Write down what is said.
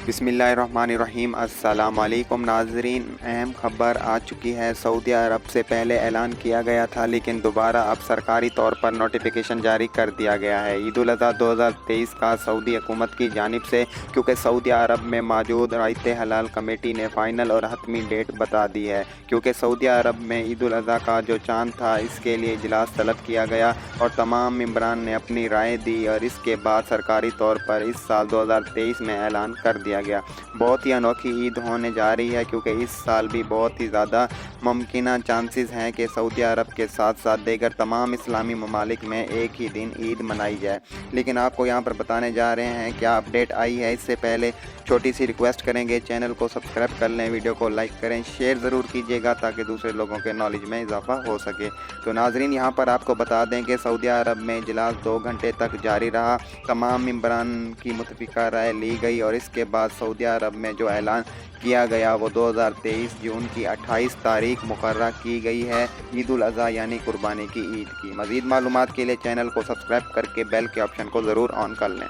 بسم اللہ الرحمن الرحیم۔ السلام علیکم ناظرین، اہم خبر آ چکی ہے۔ سعودی عرب سے پہلے اعلان کیا گیا تھا لیکن دوبارہ اب سرکاری طور پر نوٹیفیکیشن جاری کر دیا گیا ہے۔ عید الاضحیٰ 2023 کا سعودی حکومت کی جانب سے، کیونکہ سعودی عرب میں موجود رائت ہلال کمیٹی نے فائنل اور حتمی ڈیٹ بتا دی ہے، کیونکہ سعودی عرب میں عید الاضحیٰ کا جو چاند تھا اس کے لیے اجلاس طلب کیا گیا اور تمام ممبران نے اپنی رائے دی اور اس کے بعد سرکاری طور پر اس سال 2023 میں اعلان کر دیا گیا۔ بہت ہی انوکھی عید ہونے جا رہی ہے، کیونکہ اس سال بھی بہت ہی زیادہ ممکنہ چانسز ہیں کہ سعودی عرب کے ساتھ ساتھ دیگر تمام اسلامی ممالک میں ایک ہی دن عید منائی جائے۔ لیکن آپ کو یہاں پر بتانے جا رہے ہیں کیا اپڈیٹ آئی ہے۔ اس سے پہلے چھوٹی سی ریکویسٹ کریں گے، چینل کو سبسکرائب کر لیں، ویڈیو کو لائک کریں، شیئر ضرور کیجیے گا تاکہ دوسرے لوگوں کے نالج میں اضافہ ہو سکے۔ تو ناظرین، یہاں پر آپ کو بتا دیں کہ سعودی عرب میں اجلاس 2 گھنٹے تک جاری رہا، تمام ممبران کی متفقہ رائے لی گئی اور اس کے بعد سعودی عرب میں جو اعلان کیا گیا وہ 2023 جون کی 28 تاریخ مقررہ کی گئی ہے، عید الاضحیٰ یعنی قربانی کی عید کی۔ مزید معلومات کے لیے چینل کو سبسکرائب کر کے بیل کے آپشن کو ضرور آن کر لیں۔